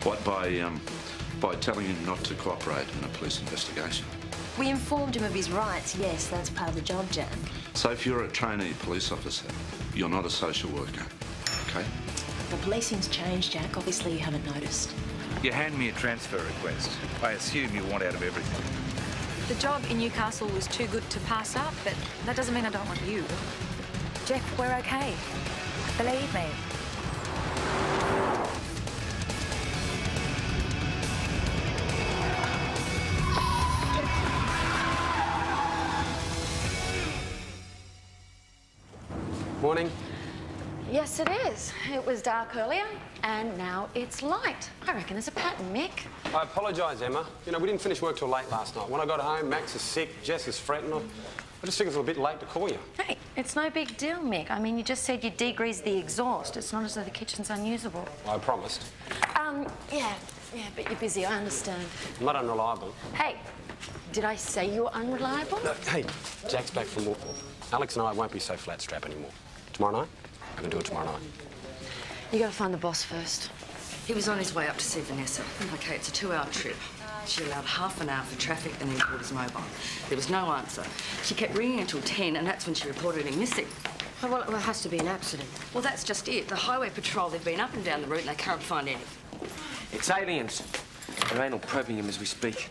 What, by telling him not to cooperate in a police investigation? We informed him of his rights, yes, that's part of the job, Jack. So if you're a trainee police officer, you're not a social worker, okay? Well, policing's changed, Jack. Obviously you haven't noticed. You hand me a transfer request. I assume you want out of everything. The job in Newcastle was too good to pass up, but that doesn't mean I don't want you. Jeff, we're okay. Believe me. Morning. Yes, it is. It was dark earlier, and now it's light. I reckon there's a pattern, Mick. I apologise, Emma. You know, we didn't finish work till late last night. When I got home, Max is sick, Jess is fretting. I just think it's a bit late to call you. Hey, it's no big deal, Mick. I mean, you just said you degreased the exhaust. It's not as though the kitchen's unusable. I promised. Yeah, but you're busy, I understand. I'm not unreliable. Hey, did I say you were unreliable? No, hey, Jack's back from walk. Alex and I won't be so flat strap anymore. Tomorrow night? I can do it tomorrow night. You gotta find the boss first. He was on his way up to see Vanessa. OK, it's a 2-hour trip. She allowed half an hour for traffic and then called his mobile. There was no answer. She kept ringing until 10, and that's when she reported him missing. Oh, well, it has to be an accident. Well, that's just it. The highway patrol, they've been up and down the route and they can't find anything. It's aliens. They're anal probing him as we speak.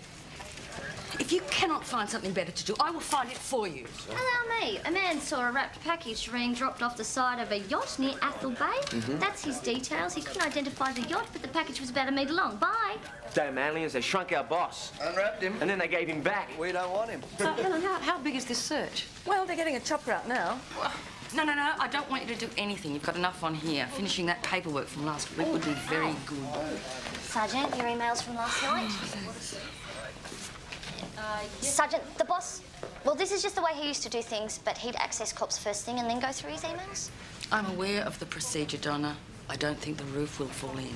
If you cannot find something better to do, I will find it for you. Allow me. A man saw a wrapped package being dropped off the side of a yacht near Athol Bay. That's his details. He couldn't identify the yacht, but the package was about 1 metre long. Bye. Damn aliens, they shrunk our boss. Unwrapped him. And then they gave him back. We don't want him. So, Helen, how big is this search? Well, they're getting a chopper out now. No, I don't want you to do anything. You've got enough on here. Finishing that paperwork from last week would be very good. Sergeant, your emails from last night? Sergeant, the boss... Well, this is just the way he used to do things, but he'd access cops first thing and then go through his emails. I'm aware of the procedure, Donna. I don't think the roof will fall in.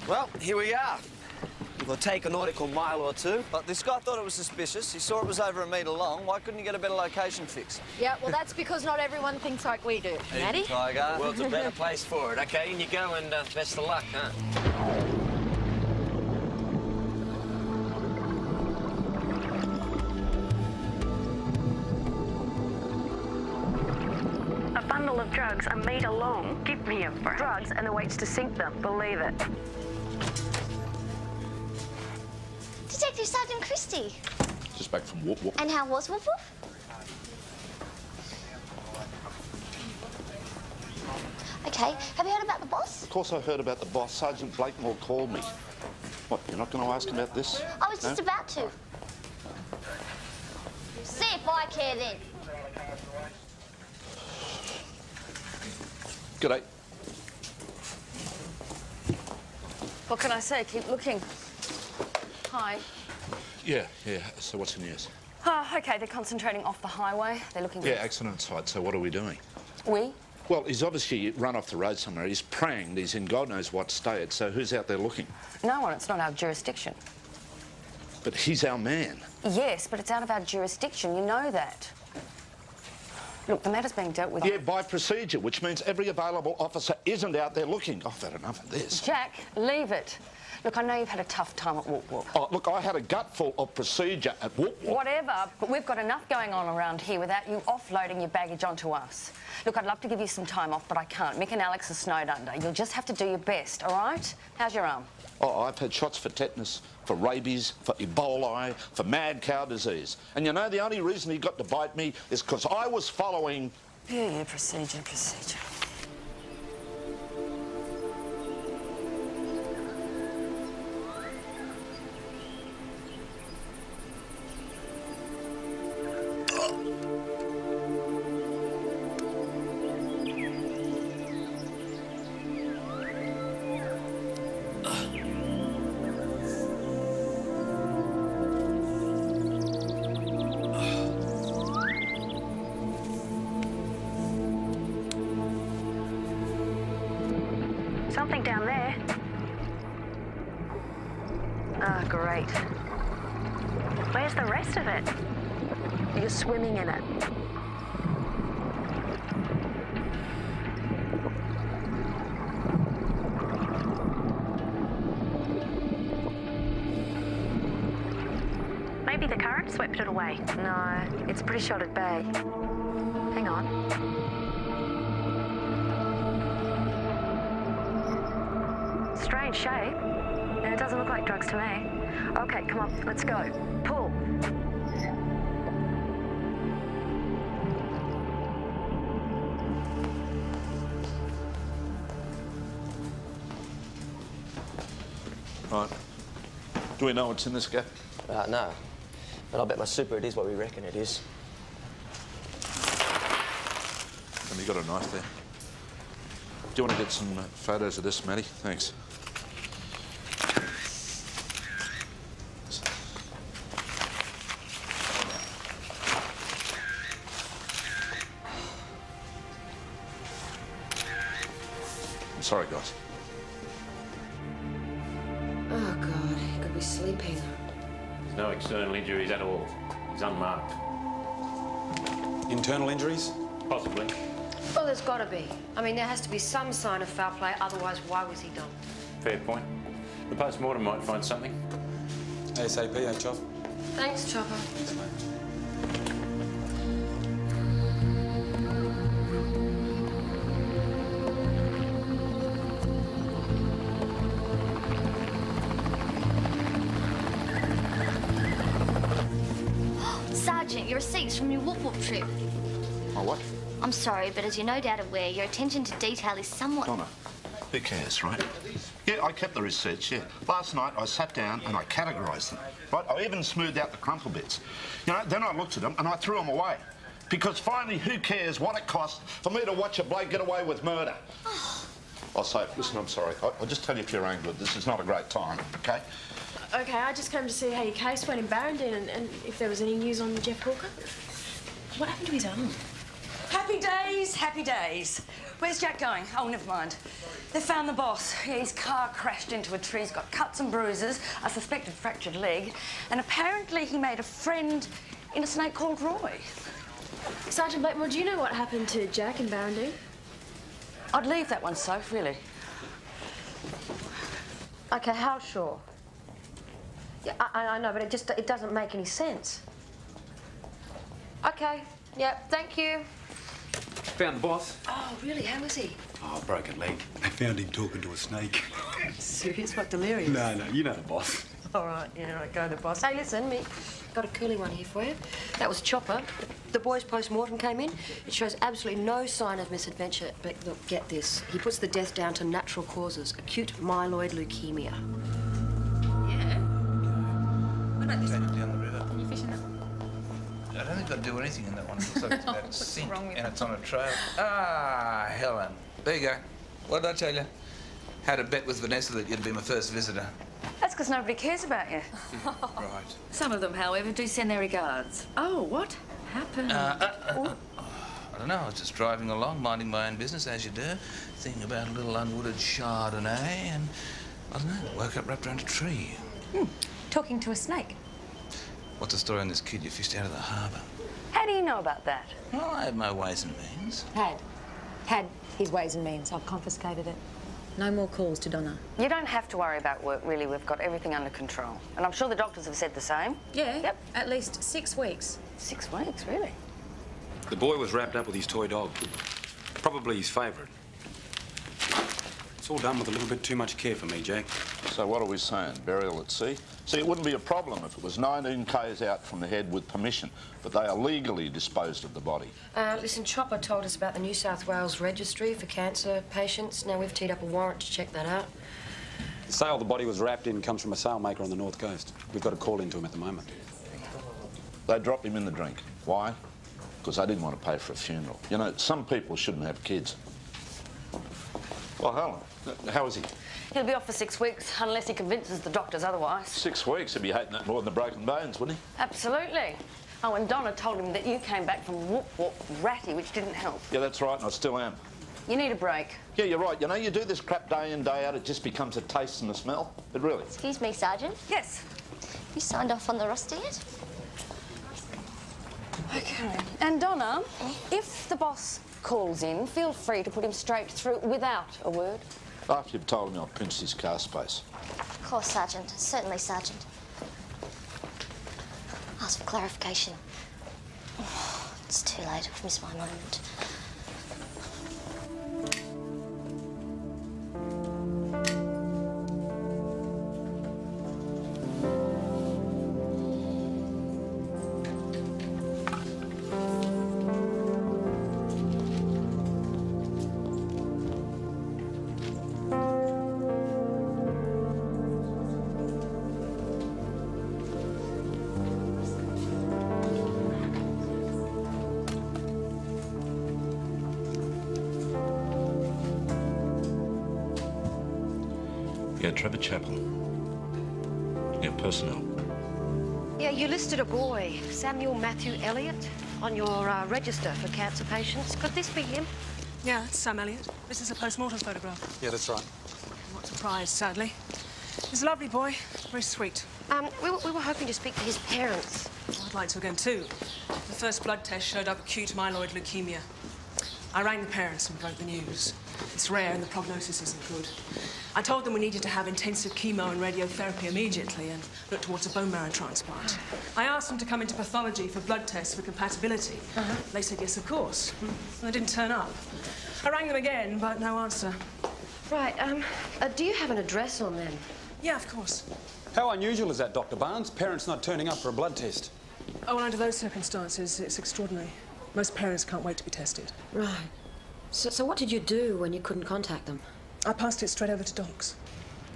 Well, here we are. We'll take a nautical mile or two. But this guy thought it was suspicious. He saw it was over 1 metre long. Why couldn't he get a better location fix? Yeah, well, that's because not everyone thinks like we do. Maddie? Tiger. The world's a better place for it. OK, in you go and best of luck, huh? A bundle of drugs 1 metre long. Give me a break. Drugs and the weights to sink them. Believe it. Detective Sergeant Christie. Just back from Whoop Whoop. And how was Whoop Whoop? OK, have you heard about the boss? Of course I heard about the boss. Sergeant Blakemore called me. What, you're not going to ask him about this? I was just about to. See if I care then. G'day. What can I say? Keep looking. Hi. Yeah. So what's the news? Oh, OK, they're concentrating off the highway. They're looking... Yeah, accident site. So what are we doing? We? Well, he's obviously run off the road somewhere. He's pranged. He's in God knows what state. So who's out there looking? No one. It's not our jurisdiction. but he's our man. Yes, but it's out of our jurisdiction. You know that. Look, the matter's being dealt with... Yeah, by procedure, which means every available officer isn't out there looking. I've had enough of this. Jack, leave it. Look, I know you've had a tough time at Whoop Whoop. Oh, look, I had a gutful of procedure at Whoop Whoop. Whatever, but we've got enough going on around here without you offloading your baggage onto us. Look, I'd love to give you some time off, but I can't. Mick and Alex are snowed under. You'll just have to do your best, all right? How's your arm? Oh, I've had shots for tetanus, for rabies, for Ebola, for mad cow disease. And you know, the only reason he got to bite me is because I was following... Yeah, procedure. Something down there. Ah, great. Where's the rest of it? You're swimming in it. Maybe the current swept it away. No, it's pretty shot at bay. Hang on. Strange shape. Yeah, it doesn't look like drugs to me. Okay, come on, let's go. Pull. Right. Do we know what's in this gap? No. But I'll bet my super it is what we reckon it is. And you got a knife there. Do you want to get some photos of this, Matty? Thanks. I'm sorry, guys. Oh, God, he could be sleeping. There's no external injuries at all. He's unmarked. Internal injuries? Possibly. Well, there's got to be. I mean, there has to be some sign of foul play, otherwise why was he done? Fair point. The post-mortem might find something. ASAP, eh, Chop? Thanks, Chopper. Thanks, mate. Sergeant, your receipts from your Whoop Whoop trip. My what? I'm sorry, but as you're no doubt aware, your attention to detail is somewhat... Donna, who cares, right? Yeah, I kept the receipts, yeah. Last night I sat down and I categorised them, right? I even smoothed out the crumple bits. You know, then I looked at them and I threw them away. Because finally, who cares what it costs for me to watch a bloke get away with murder? I'll say, listen, I'm sorry. I'll just tell you for your own good, this is not a great time, OK? OK, I just came to see how your case went in Barrendin and if there was any news on Jeff Hawker. What happened to his arm? Happy days, happy days. Where's Jack going? Oh, never mind. They found the boss. Yeah, his car crashed into a tree. He's got cuts and bruises, a suspected fractured leg, and apparently he made a friend in a snake called Roy. Sergeant Blakemore, do you know what happened to Jack in Barrendin? I'd leave that one, Soph, really. OK, how sure? Yeah, I know, but it doesn't make any sense. OK, yeah, thank you. Found the boss. Oh, really? How was he? Oh, broken leg. They found him talking to a snake. Serious? What, delirious? No, you know the boss. All right, yeah, right, go the boss. Hey, listen, me, got a curly one here for you. That was Chopper. The boy's post-mortem came in. It shows absolutely no sign of misadventure. But look, get this. He puts the death down to natural causes, acute myeloid leukemia. Yeah? What about this? Take it down the river. Are you fishing it? I don't think I'd do anything in that one. It looks like it's about to sink wrong with and it? it's on a trail. Ah, Helen. There you go. What did I tell you? Had a bet with Vanessa that you'd be my first visitor. That's because nobody cares about you. Right. Some of them, however, do send their regards. Oh, what happened? I don't know. I was just driving along, minding my own business, as you do, thinking about a little unwooded Chardonnay, and I don't know, woke up wrapped around a tree. Talking to a snake? What's the story on this kid you fished out of the harbour? How do you know about that? Well, I have my ways and means. Had his ways and means. I've confiscated it. No more calls to Donna. You don't have to worry about work, really. We've got everything under control. And I'm sure the doctors have said the same. Yeah? Yep. At least 6 weeks. 6 weeks, really? The boy was wrapped up with his toy dog. Probably his favourite. It's all done with a little bit too much care for me, Jack. So what are we saying? Burial at sea? See, it wouldn't be a problem if it was 19 k's out from the head with permission, but they are legally disposed of the body. Listen, Chopper told us about the New South Wales Registry for cancer patients. Now we've teed up a warrant to check that out. The sale the body was wrapped in comes from a sailmaker on the North Coast. We've got a call into him at the moment. They dropped him in the drink. Why? Because they didn't want to pay for a funeral. You know, some people shouldn't have kids. Well, Helen, how is he? He'll be off for 6 weeks, unless he convinces the doctors otherwise. 6 weeks? He'd be hating that more than the broken bones, wouldn't he? Absolutely. Oh, and Donna told him that you came back from whoop-whoop ratty, which didn't help. Yeah, that's right, and I still am. You need a break. Yeah, you're right. You know, you do this crap day in, day out, it just becomes a taste and a smell. It really. Excuse me, Sergeant. Yes. You signed off on the roster yet? OK. And Donna, if the boss calls in, feel free to put him straight through without a word. After you've told me I've pinched his car space. Of course, Sergeant. Certainly, Sergeant. Ask for clarification. Oh, it's too late. I've missed my moment. Yeah, Trevor Chapel. Yeah, personnel. Yeah, you listed a boy, Samuel Matthew Elliott, on your register for cancer patients. Could this be him? Yeah, it's Sam Elliott. This is a post-mortem photograph. Yeah, that's right. I'm not surprised, sadly. He's a lovely boy, very sweet. We were hoping to speak to his parents. I'd like to again, too. The first blood test showed up acute myeloid leukemia. I rang the parents and broke the news. It's rare and the prognosis isn't good. I told them we needed to have intensive chemo and radiotherapy immediately and look towards a bone marrow transplant. I asked them to come into pathology for blood tests for compatibility. They said yes, of course. They didn't turn up. I rang them again, but no answer. Right, do you have an address on them? Yeah, of course. How unusual is that, Dr. Barnes? Parents not turning up for a blood test. Oh, well, under those circumstances, it's extraordinary. Most parents can't wait to be tested. Right. So what did you do when you couldn't contact them? I passed it straight over to Docs.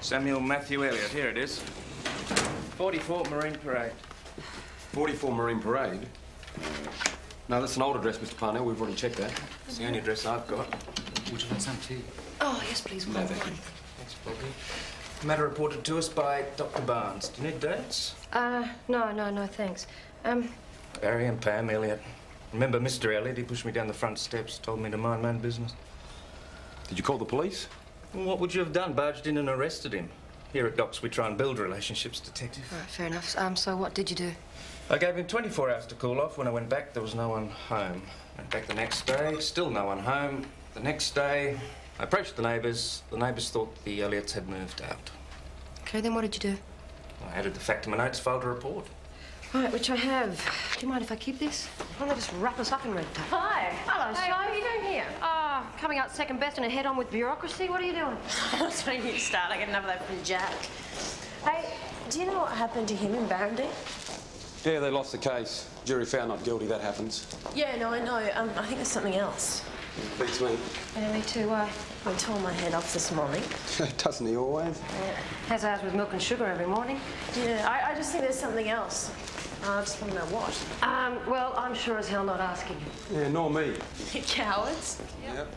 Samuel Matthew Elliott, here it is. 44 Marine Parade. 44 Marine Parade? No, that's an old address, Mr. Parnell. We've already checked that. It's the only address I've got. Would you like some tea? Oh, yes, please. No, thank you. Thanks, Bobby. Matter reported to us by Dr. Barnes. Do you need dates? No, thanks. Barry and Pam Elliott. Remember Mr. Elliott? He pushed me down the front steps, told me to mind my own business. Did you call the police? Well, what would you have done? Barged in and arrested him. Here at Docs, we try and build relationships, Detective. Right, fair enough. So what did you do? I gave him 24 hours to cool off. When I went back, there was no one home. Went back the next day, still no one home. The next day, I approached the neighbours. The neighbours thought the Elliots had moved out. OK, then what did you do? I added the fact to my notes, filed a report. Right, which I have. Do you mind if I keep this? Why don't they just wrap us up in red tape? Hi. Hello, Sky. What are you doing here? Coming out second best and head on with bureaucracy. What are you doing? That's when you start. I get enough of that from Jack. Hey, do you know what happened to him in Barrendine? Yeah, they lost the case. Jury found not guilty. That happens. Yeah, no, I know. I think there's something else. Beats me. Yeah, me too. I tore my head off this morning. Doesn't he always? Yeah. Has ours with milk and sugar every morning. Yeah, I just think there's something else. I just want to know what. Well, I'm sure as hell not asking you. Yeah, nor me. You cowards. Yep.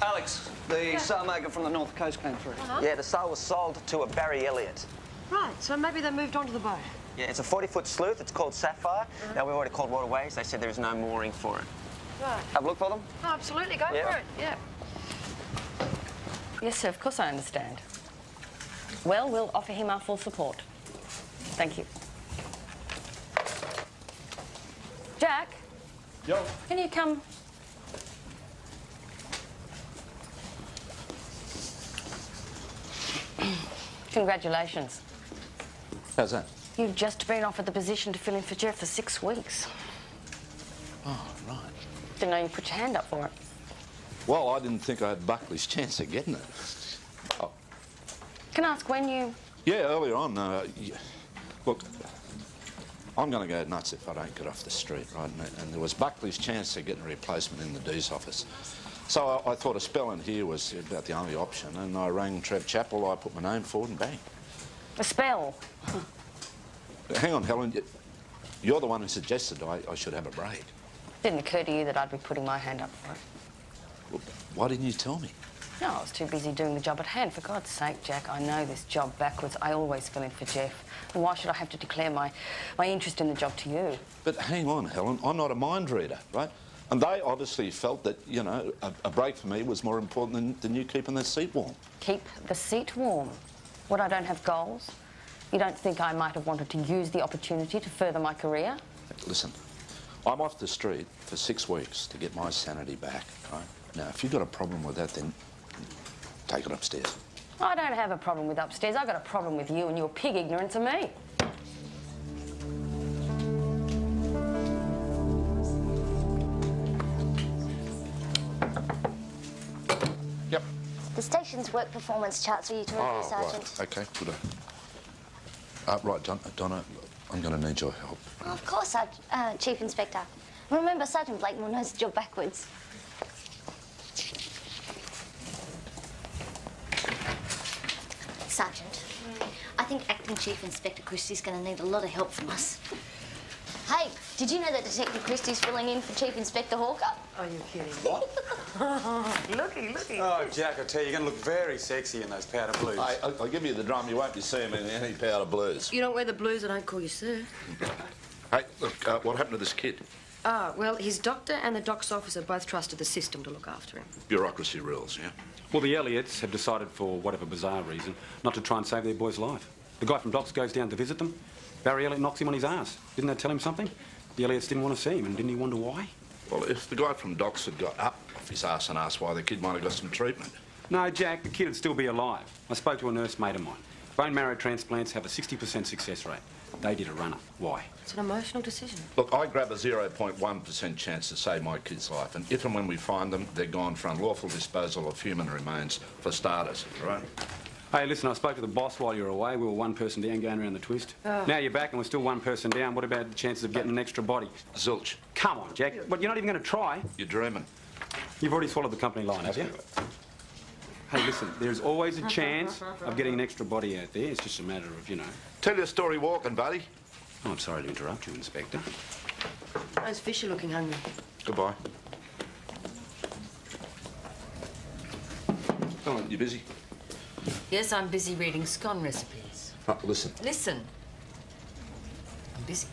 Alex, the sailmaker from the North Coast came through. Yeah, the sail was sold to a Barry Elliott. Right, so maybe they moved onto the boat. Yeah, it's a 40-foot sleuth. It's called Sapphire. Now, we've already called Waterways. They said there is no mooring for it. Right. Have a look for them? Oh, absolutely. Go for it. Yeah. Yes, sir, of course I understand. Well, we'll offer him our full support. Thank you. Jack? Yo. Can you come? Congratulations. How's that? You've just been offered the position to fill in for Jeff for 6 weeks. Oh, right. Didn't know you put your hand up for it. Well, I didn't think I had Buckley's chance of getting it. Oh. Can I ask when you... Yeah, earlier on. Look, I'm going to go nuts if I don't get off the street, right? And there was Buckley's chance of getting a replacement in the D's office. So I thought a spell in here was about the only option, and I rang Trev Chappell, I put my name forward, and bang. A spell? Hang on, Helen. You're the one who suggested I should have a break. Didn't occur to you that I'd be putting my hand up for it. Well, why didn't you tell me? No, I was too busy doing the job at hand. For God's sake, Jack, I know this job backwards. I always fill in for Jeff. And why should I have to declare my interest in the job to you? But hang on, Helen. I'm not a mind reader, right? And they obviously felt that, you know, a break for me was more important than you keeping the seat warm. Keep the seat warm? What, I don't have goals? You don't think I might have wanted to use the opportunity to further my career? Listen, I'm off the street for 6 weeks to get my sanity back, right? Now, if you've got a problem with that, then take it upstairs. I don't have a problem with upstairs. I've got a problem with you and your pig ignorance of me. Yep. The station's work performance charts for you to review, Sergeant. Right. OK, good. Right, Donna, I'm going to need your help. Oh, of course, Chief Inspector. Remember, Sergeant Blakemore knows the job backwards. Sergeant, I think Acting Chief Inspector Christie's going to need a lot of help from us. Hey, did you know that Detective Christie's filling in for Chief Inspector Hawker? Are you kidding? What? Looky. Oh, Jack, I tell you, you're going to look very sexy in those powder blues. I'll give you the drum. You won't be seeing me in any powder blues. You don't wear the blues, I don't call you sir. Hey, look, what happened to this kid? Well, his doctor and the doc's officer both trusted the system to look after him. Bureaucracy rules, yeah? Well, the Elliots have decided, for whatever bizarre reason, not to try and save their boy's life. The guy from Docs goes down to visit them. Barry Elliott knocks him on his ass. Didn't that tell him something? The Elliots didn't want to see him, and didn't he wonder why? Well, if the guy from Docs had got up off his ass and asked why, the kid might have got some treatment. No, Jack, the kid would still be alive. I spoke to a nurse mate of mine. Bone marrow transplants have a 60% success rate. They did a runner. Why? It's an emotional decision. Look, I grab a 0.1% chance to save my kid's life, and if and when we find them, they're gone for unlawful disposal of human remains, for starters, right? Hey, listen, I spoke to the boss while you were away. We were one person down going around the twist. Oh. Now you're back and we're still one person down. What about the chances of getting an extra body? Zilch. Come on, Jack. But you're not even going to try. You're dreaming. You've already swallowed the company line, have you? Hey, listen, there's always a chance of getting an extra body out there. It's just a matter of, you know... Tell your story walking, buddy. Oh, I'm sorry to interrupt you, Inspector. Those fish are looking hungry. Goodbye. Oh, you busy? Yes, I'm busy reading scone recipes. Right, listen. Listen. I'm busy.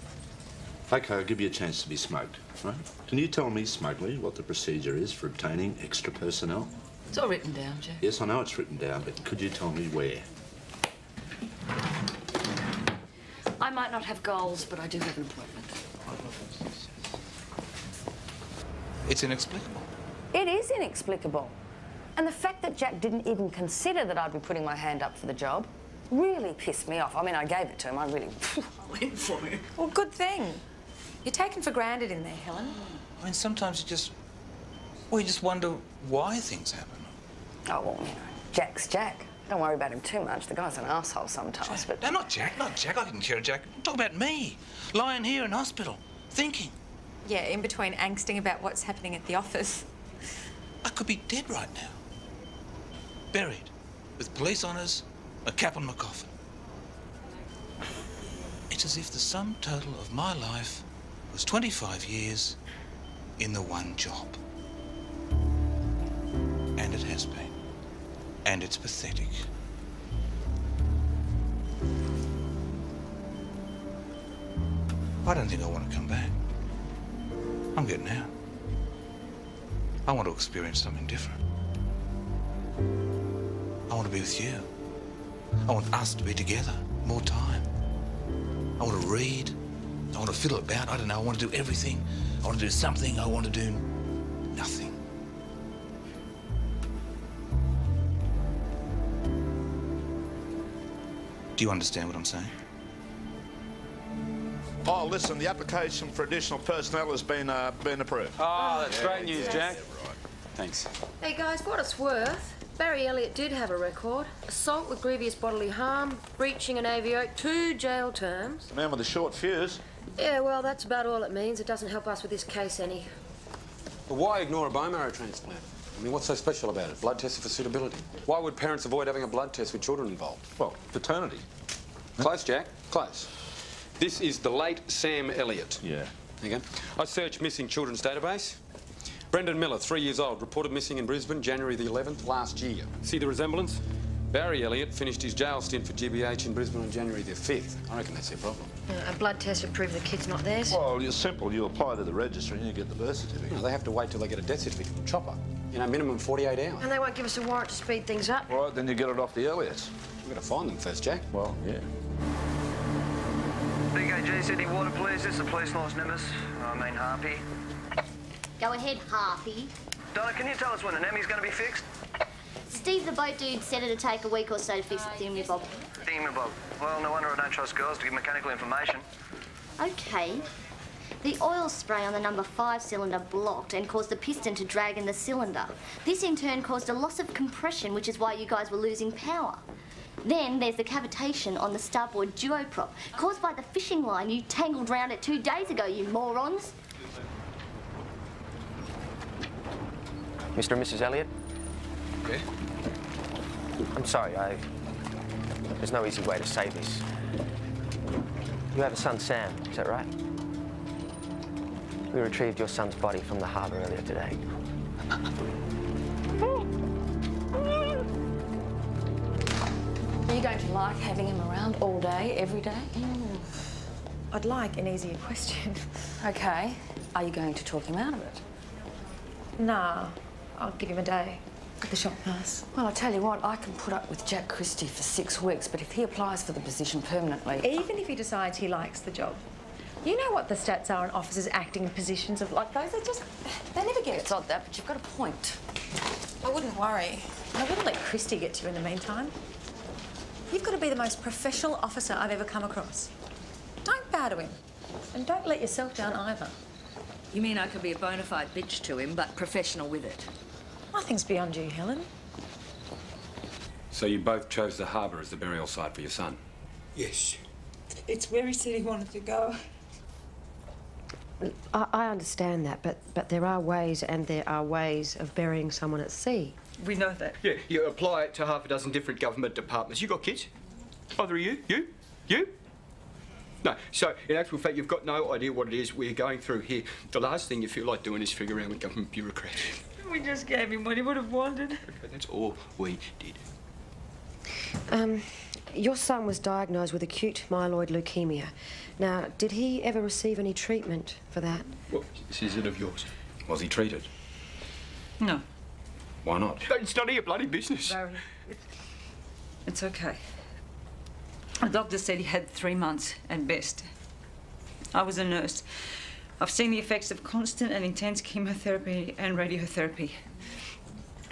OK, I'll give you a chance to be smoked, right? Can you tell me smugly what the procedure is for obtaining extra personnel? It's all written down, Jack. Yes, I know it's written down, but could you tell me where? I might not have goals, but I do have an appointment. It's inexplicable. It is inexplicable. And the fact that Jack didn't even consider that I'd be putting my hand up for the job really pissed me off. I mean, I gave it to him. I really went for it. Well, good thing. You're taken for granted in there, Helen. I mean, sometimes you just wonder why things happen. Oh, well, you know, Jack's Jack. Don't worry about him too much. The guy's an asshole sometimes, Jack. but... No, not Jack. Not Jack. I didn't care of Jack. Talk about me. Lying here in hospital, thinking. Yeah, in between angsting about what's happening at the office. I could be dead right now. Buried, with police honours, a cap on my coffin. It's as if the sum total of my life was 25 years in the one job. And it has been. And it's pathetic. I don't think I want to come back. I'm getting out. I want to experience something different. I want to be with you. I want us to be together more time. I want to read, I want to fiddle about. I don't know. I want to do everything. I want to do something. I want to do nothing. Do you understand what I'm saying? Oh, listen, the application for additional personnel has been approved. Oh, that's great news, Jack. Thanks. Hey, guys, what it's worth, Barry Elliott did have a record. Assault with grievous bodily harm, breaching an AVO, 2 jail terms. The man with the short fuse. Yeah, well, that's about all it means. It doesn't help us with this case any. But why ignore a bone marrow transplant? I mean, what's so special about it? Blood tests for suitability. Why would parents avoid having a blood test with children involved? Well, paternity. Close, Jack. Close. This is the late Sam Elliott. Yeah. There you go. I searched missing children's database. Brendan Miller, 3 years old, reported missing in Brisbane, January the 11th last year. See the resemblance? Barry Elliott finished his jail stint for GBH in Brisbane on January the 5th. I reckon that's their problem. A blood test would prove the kid's not theirs. Well, it's simple. You apply to the registry and you get the birth certificate. No, they have to wait till they get a death certificate from Chopper. You know, minimum 48 hours. And they won't give us a warrant to speed things up. Right, then you get it off the Elliots. We've got to find them first, Jack. Well, yeah. BKG Sydney Water Police, this is the police lost Nimbus. Harpy. Go ahead, Harpy. Donna, can you tell us when the Nemmy's going to be fixed? Steve, the boat dude, said it'd take a week or so to fix the thingamabob. Thingamabob. Well, no wonder I don't trust girls to give mechanical information. Okay. The oil spray on the number 5 cylinder blocked and caused the piston to drag in the cylinder. This in turn caused a loss of compression, which is why you guys were losing power. Then there's the cavitation on the starboard duoprop, caused by the fishing line you tangled round it 2 days ago, you morons. Mr. and Mrs. Elliott? Yeah? I'm sorry, there's no easy way to say this. You have a son, Sam, is that right? We retrieved your son's body from the harbour earlier today. Are you going to like having him around all day, every day? I'd like an easier question. OK. Are you going to talk him out of it? Nah, I'll give him a day at the shop pass. Well, I tell you what, I can put up with Jack Christie for 6 weeks, but if he applies for the position permanently... Even if he decides he likes the job. You know what the stats are on officers acting in positions of like those? They never get... It's odd that, but you've got a point. I wouldn't worry. I wouldn't let Christie get to you in the meantime. You've got to be the most professional officer I've ever come across. Don't bow to him. And don't let yourself down either. You mean I could be a bona fide bitch to him, but professional with it? Nothing's beyond you, Helen. So you both chose the harbour as the burial site for your son? Yes. It's where he said he wanted to go. I understand that, but there are ways and there are ways of burying someone at sea. We know that. Yeah, you apply it to half a dozen different government departments. You got kids? Either of you? You? No. So, in actual fact, you've got no idea what it is we're going through here. The last thing you feel like doing is figure around with government bureaucrats. We just gave him what he would have wanted. Okay, that's all we did. Your son was diagnosed with acute myeloid leukemia. Now, did he ever receive any treatment for that? What is it of yours? Was he treated? No. Why not? It's none of your bloody business. Barry, it's okay. The doctor said he had 3 months at best. I was a nurse. I've seen the effects of constant and intense chemotherapy and radiotherapy.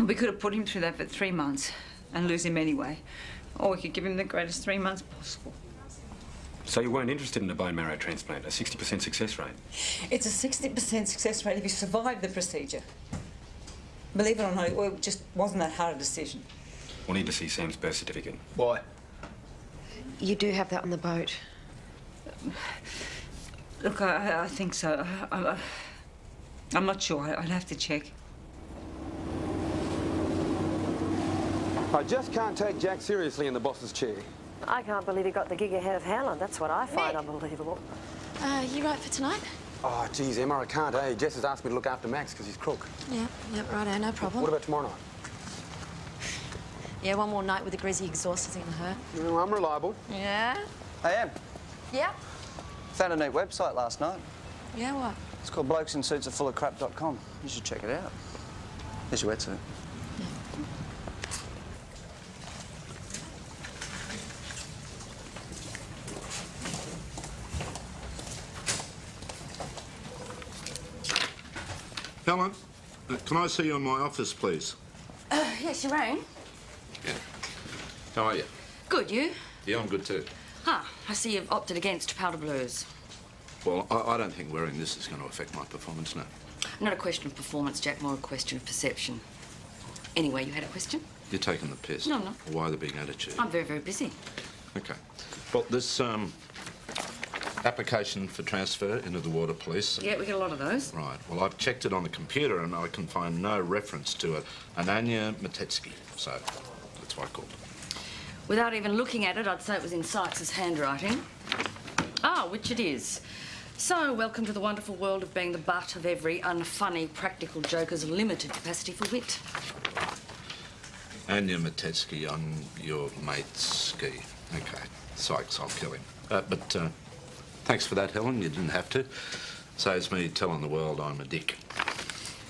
We could have put him through that for 3 months and lose him anyway. Or we could give him the greatest 3 months possible. So you weren't interested in a bone marrow transplant, a 60% success rate? It's a 60% success rate if you survive the procedure. Believe it or not, it just wasn't that hard a decision. We'll need to see Sam's birth certificate. Why? You do have that on the boat. Look, I think so. I'm not sure. I'd have to check. I just can't take Jack seriously in the boss's chair. I can't believe he got the gig ahead of Helen. That's what I find unbelievable. You right for tonight? Oh, geez, Emma, I can't, eh? Jess has asked me to look after Max because he's crook. Yeah, righto, no problem. What about tomorrow night? Yeah, one more night with the greasy exhaust isn't gonna hurt. No, I'm reliable. Yeah? I am. Yeah? Found a neat website last night. Yeah, what? It's called blokesinsuitsarefulofcrap.com. You should check it out. Here's your wetsuit. Helen, can I see you in my office, please? Yes, you rang. Yeah. How are you? Good, you? Yeah, I'm good too. I see you've opted against powder blues. Well, I don't think wearing this is going to affect my performance, no. Not a question of performance, Jack, more a question of perception. Anyway, you had a question? You're taking the piss. No, I'm not. Why the big attitude? I'm very, very busy. Okay. Well, this application for transfer into the Water Police. Yeah, we get a lot of those. Right. Well, I've checked it on the computer and I can find no reference to it. Anya Matetsky. So that's why I called. Without even looking at it, I'd say it was in Sykes' handwriting. Which it is. So, welcome to the wonderful world of being the butt of every unfunny practical joker's limited capacity for wit. Anya Matetsky on your mate's ski. Okay. Sykes, I'll kill him. But thanks for that, Helen. You didn't have to. Saves me telling the world I'm a dick.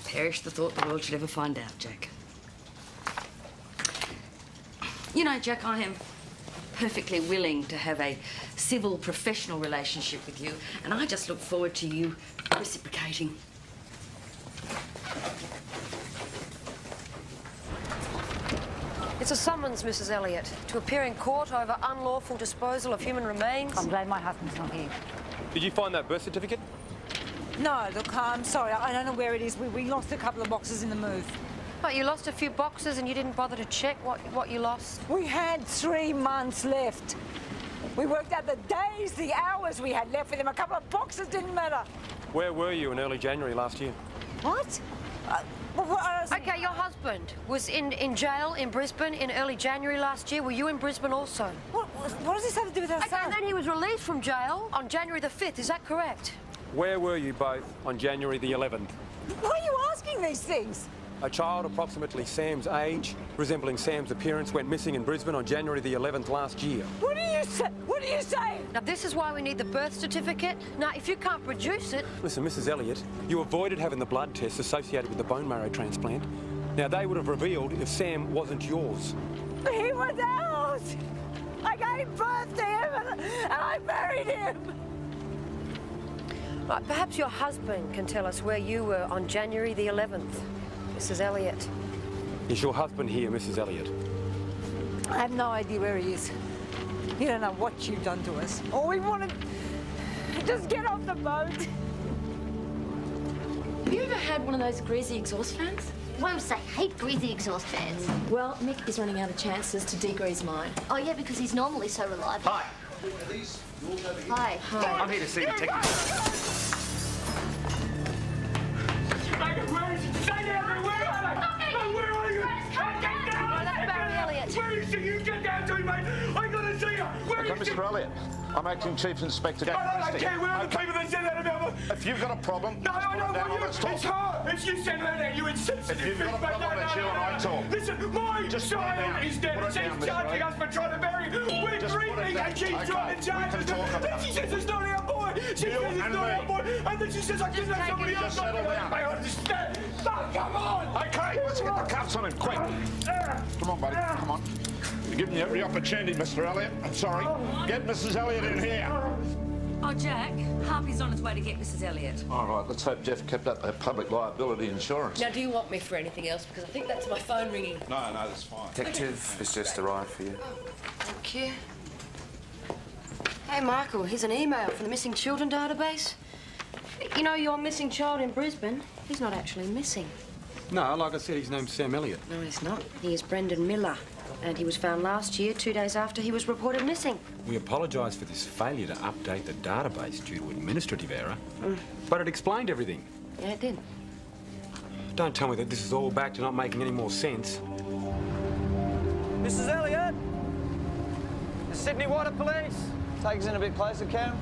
Perish the thought the world should ever find out, Jack. You know, Jack, I am perfectly willing to have a civil, professional relationship with you, and I just look forward to you reciprocating. It's a summons, Mrs. Elliott, to appear in court over unlawful disposal of human remains. I'm glad my husband's not here. Did you find that birth certificate? No, look, I'm sorry. I don't know where it is. We lost a couple of boxes in the move. But you lost a few boxes and you didn't bother to check what you lost? We had 3 months left. We worked out the days, the hours we had left with him. A couple of boxes didn't matter. Where were you in early January last year? What? Okay, your husband was in jail in Brisbane in early January last year. Were you in Brisbane also? What does this have to do with our son? And then he was released from jail on January the 5th. Is that correct? Where were you both on January the 11th? Why are you asking these things? A child approximately Sam's age, resembling Sam's appearance, went missing in Brisbane on January the 11th last year. What are you saying? What are you saying? Now, this is why we need the birth certificate. Now, if you can't produce it... Listen, Mrs. Elliott, you avoided having the blood tests associated with the bone marrow transplant. Now, they would have revealed if Sam wasn't yours. He was ours! I gave birth to him and I married him! Right, perhaps your husband can tell us where you were on January the 11th. Mrs. Elliott. Is your husband here, Mrs. Elliott? I have no idea where he is. You don't know what you've done to us. All we want to just get off the boat. Have you ever had one of those greasy exhaust fans? Worms say hate greasy exhaust fans. Well, Mick is running out of chances to degrease mine. Oh, yeah, because he's normally so reliable. Hi. Hi. I'm here to see the technical. Where is he? Stay down there! Where are they? Where are you? Get down! That's Barry Elliott. Where is he? You get down to him, mate! I gotta see you! Where Okay, is he? Mr. Elliott, I'm Acting Chief Inspector Jack I don't Christie. care. Where are the people that said that about me? If you've got a problem, No, I don't down want you. let's talk. It's her. If you send her there, you insensitive. If you've got a problem, it's you and I talk. Listen, my Just put it child down. is dead. Put it She's down, Mr. charging Elliott. us for trying to bury him. We're Just put it grieving down. and she's Okay, trying to charge we can us. talk about Then she says it's not our boy. She says it's and not me. our boy. And then she says I didn't have somebody else. Just settle down. I understand. No, come on. Okay, let's get the cuffs on him, quick. Come on, buddy, come on. You're giving you every opportunity, Mr. Elliott. I'm sorry. Get Mrs. Elliott in here. Oh, Jack, Harvey's on his way to get Mrs. Elliott. All right, let's hope Jeff kept up her public liability insurance. Now, do you want me for anything else? Because I think that's my phone ringing. No, that's fine. Detective has just arrived for you. Thank you. Hey, Michael, here's an email from the missing children database. You know, your missing child in Brisbane, he's not actually missing. No, like I said, his name's Sam Elliott. No, he's not. He is Brendan Miller. And he was found last year, 2 days after he was reported missing. We apologise for this failure to update the database due to administrative error, but it explained everything. Yeah, it did. Don't tell me that this is all back to not making any more sense. Mrs. Elliott? The Sydney Water Police. Take us in a bit closer, Cam.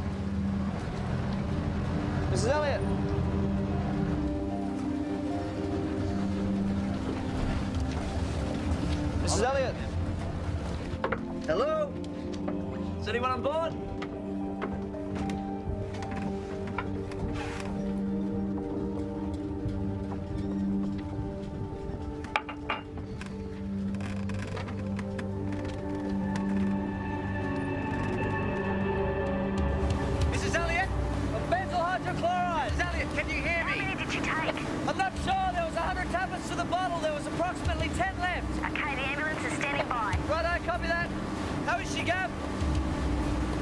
Mrs. Elliott? Mrs. Elliott? Hello? Is anyone on board? Mrs. Elliott? Of benzyl hydrochloride. Mrs. Elliott, can you hear me? How many did you take? I'm not sure. with a bottle. There was approximately 10 left. Okay, the ambulance is standing by. Righto, copy that. How is she, Gab?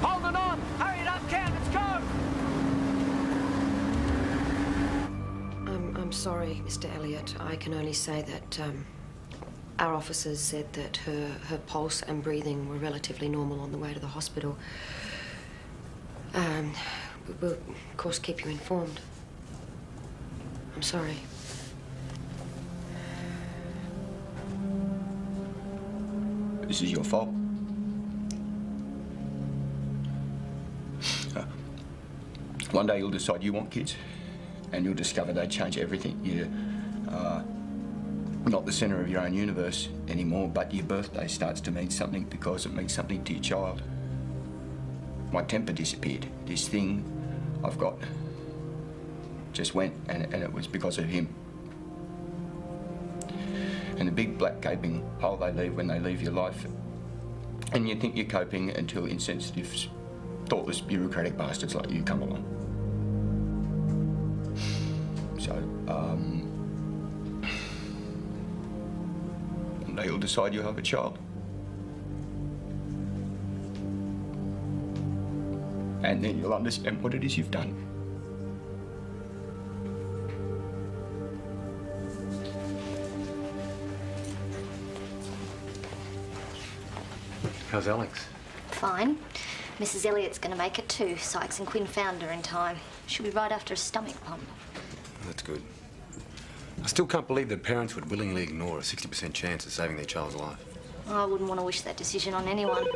Holding on. Hurry it up, Cam. Let's go. I'm sorry, Mr. Elliott. I can only say that our officers said that her pulse and breathing were relatively normal on the way to the hospital. We'll, of course, keep you informed. I'm sorry. This is your fault. One day you'll decide you want kids, and you'll discover they change everything. You're not the centre of your own universe anymore, but your birthday starts to mean something because it means something to your child. My temper disappeared. This thing I've got just went, and it was because of him. And the big black gaping hole they leave when they leave your life. And you think you're coping until insensitive, thoughtless, bureaucratic bastards like you come along. So, one day you'll decide you'll have a child. And then you'll understand what it is you've done. How's Alex? Fine. Mrs. Elliott's going to make it too. Sykes and Quinn found her in time. She'll be right after a stomach pump. That's good. I still can't believe that parents would willingly ignore a 60% chance of saving their child's life. I wouldn't want to wish that decision on anyone.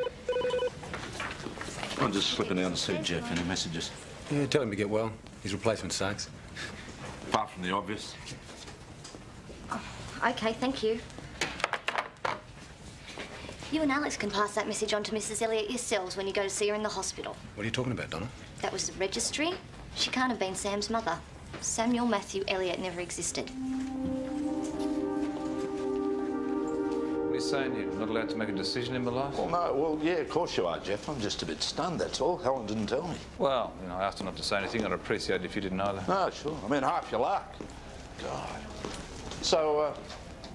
I'm just slipping down to see Jeff. Any messages? Yeah, tell him to get well. His replacement Sykes. Apart from the obvious. Oh, OK, thank you. You and Alex can pass that message on to Mrs. Elliott yourselves when you go to see her in the hospital. What are you talking about, Donna? That was the registry. She can't have been Sam's mother. Samuel Matthew Elliott never existed. What are you saying? You're not allowed to make a decision in my life? Well, no, well, yeah, of course you are, Jeff. I'm just a bit stunned, that's all. Helen didn't tell me. Well, you know, I asked her not to say anything. I'd appreciate it if you didn't either. No, sure. I mean, half your luck. God. So,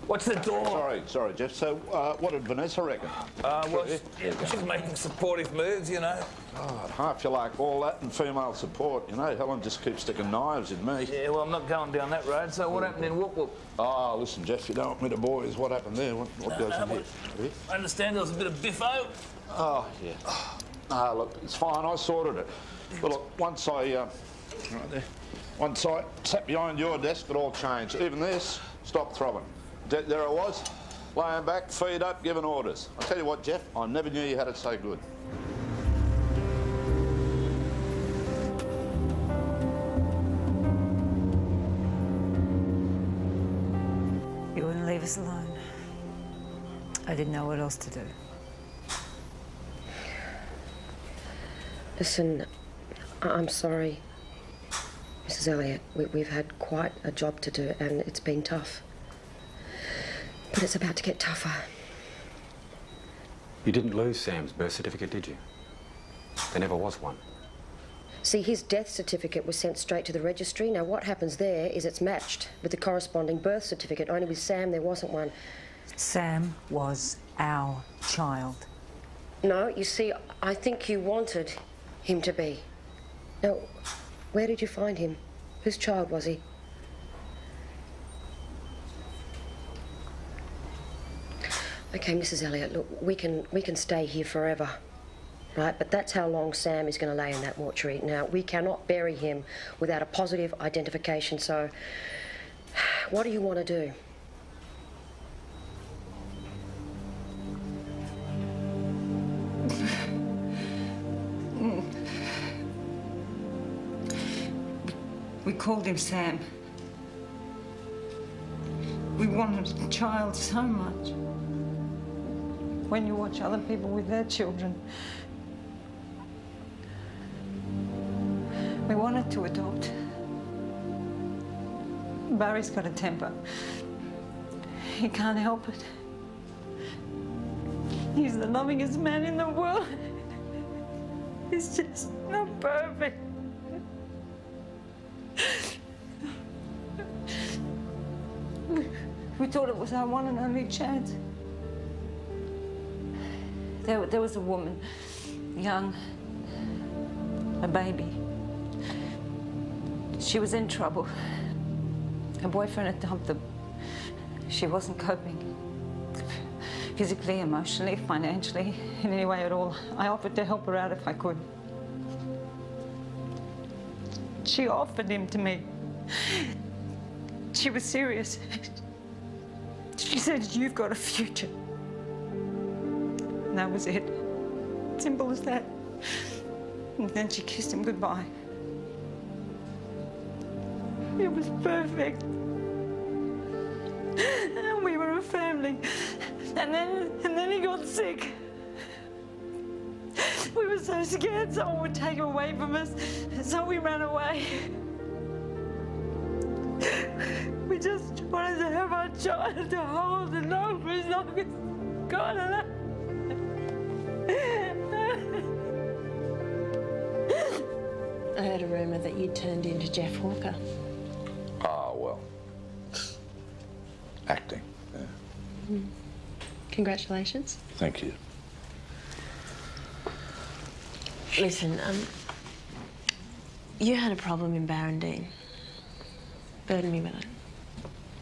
What's the door? Sorry, Jeff. So, what did Vanessa reckon? Well, she's making supportive moves, you know. God, half your luck, all that and female support. You know, Helen just keeps sticking knives in me. Yeah, well, I'm not going down that road, so what happened in Whoop Whoop? Oh, listen, Jeff, you don't want me to bore you. What happened there? What goes on here? I understand there was a bit of biffo. Oh, yeah. Ah, look, it's fine. I sorted it. But look, once I sat behind your desk, it all changed. Even this stopped throbbing. There I was, laying back, feet up, giving orders. I tell you what, Jeff, I never knew you had it so good. You wouldn't leave us alone. I didn't know what else to do. Listen, I'm sorry, Mrs. Elliott. We've had quite a job to do, and it's been tough. But it's about to get tougher. You didn't lose Sam's birth certificate, did you? There never was one. See, his death certificate was sent straight to the registry. Now, what happens there is it's matched with the corresponding birth certificate. Only with Sam, there wasn't one. Sam was our child. No, you see, I think you wanted him to be. Now, where did you find him? Whose child was he? OK, Mrs. Elliott, look, we can stay here forever, right? But that's how long Sam is going to lay in that mortuary. Now, we cannot bury him without a positive identification, so what do you want to do? We called him Sam. We wanted a child so much. When you watch other people with their children, we wanted to adopt. Barry's got a temper. He can't help it. He's the lovingest man in the world. He's just not perfect. We thought it was our one and only chance. There was a woman, young, a baby. She was in trouble. Her boyfriend had dumped them. She wasn't coping. Physically, emotionally, financially, in any way at all. I offered to help her out if I could. She offered him to me. She was serious. She said, "You've got a future." And that was it. Simple as that. And then she kissed him goodbye. It was perfect. And we were a family. And then he got sick. We were so scared someone would take him away from us, so we ran away. We just wanted to have our child to hold and know for as long as God allowed. I heard a rumour that you turned into Jeff Hawker. Ah, well. Acting, yeah. Congratulations. Thank you. Listen, you had a problem in Barrendine. Burden me with it.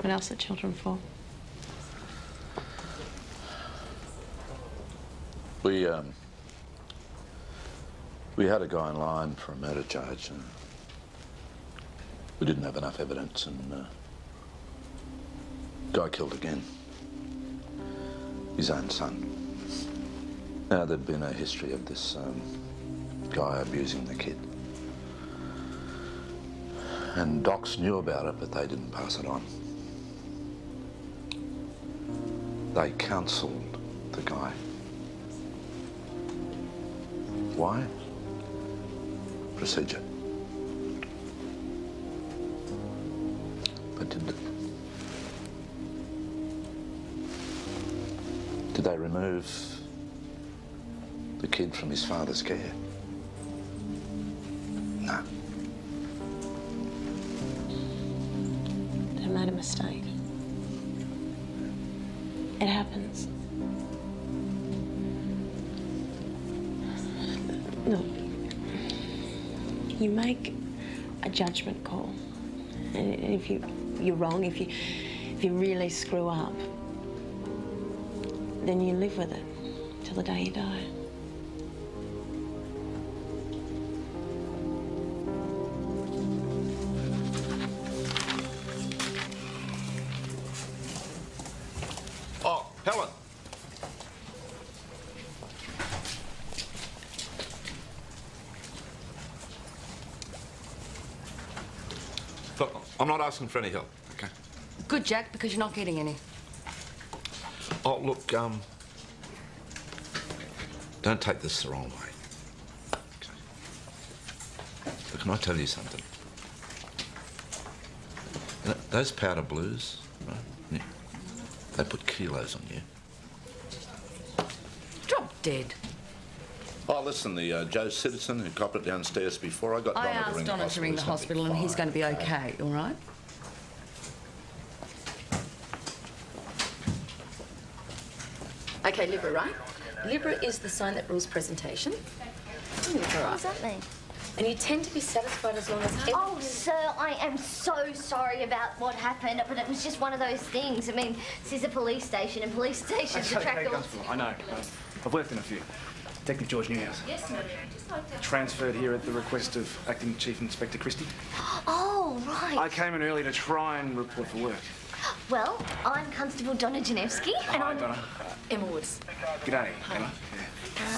What else are children for? We had a guy in line for a murder charge, and we didn't have enough evidence, and guy killed again. His own son. Now, there'd been a history of this guy abusing the kid. And docs knew about it, but they didn't pass it on. They counselled the guy. Why? Procedure. But did they remove the kid from his father's care? No. They made a mistake. It happens. Look, you make a judgment call, and if you're wrong, if you really screw up, then you live with it till the day you die. Oh, Helen. Look, I'm not asking for any help, okay? Good, Jack, because you're not getting any. Oh, look, don't take this the wrong way. Okay. But can I tell you something? You know, those powder blues, right? Yeah, they put kilos on you. Drop dead. Oh, listen, the Joe Citizen who copped it downstairs before, I got I Donna asked Donna to ring the hospital and he's going to be okay, all right? Okay, Libra, right? Libra is the sign that rules presentation. What does that mean? And you tend to be satisfied as long as... Oh, sir, I am so sorry about what happened, but it was just one of those things. I mean, this is a police station, and police stations attract all... I know. I've worked in a few. Detective George Newhouse. Yes, ma'am. Transferred here at the request of Acting Chief Inspector Christie. Oh, right. I came in early to try and report for work. Well, I'm Constable Donna Janevsky, and Hi, I'm... Donna. Emma Woods. G'day, Emma.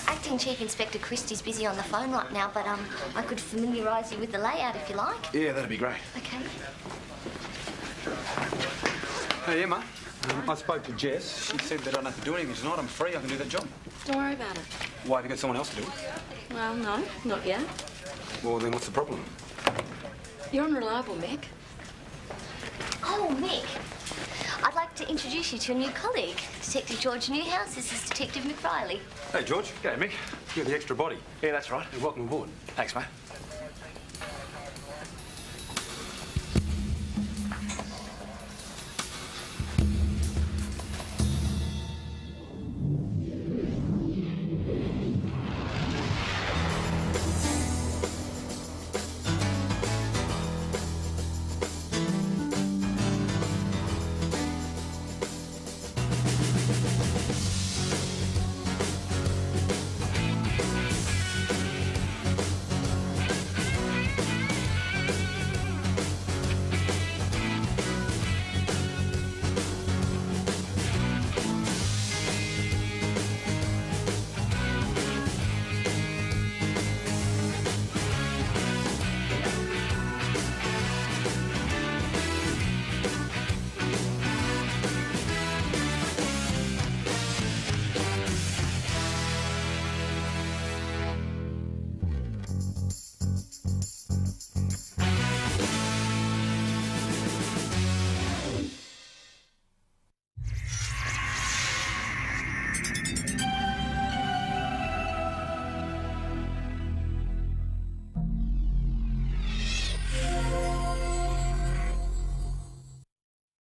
Acting Chief Inspector Christie's busy on the phone right now, but I could familiarise you with the layout if you like. Yeah, that'd be great. Okay. Hey, Emma. I spoke to Jess. She said that I don't have to do anything tonight. I'm free. I can do that job. Don't worry about it. Why, have you got someone else to do it? Well, no, not yet. Well, then what's the problem? You're unreliable, Mick. Oh, Mick. I'd like to introduce you to a new colleague, Detective George Newhouse. This is Detective Mick Riley. Hey, George. G'day, Mick. You're the extra body. Yeah, that's right. Welcome aboard. Thanks, mate.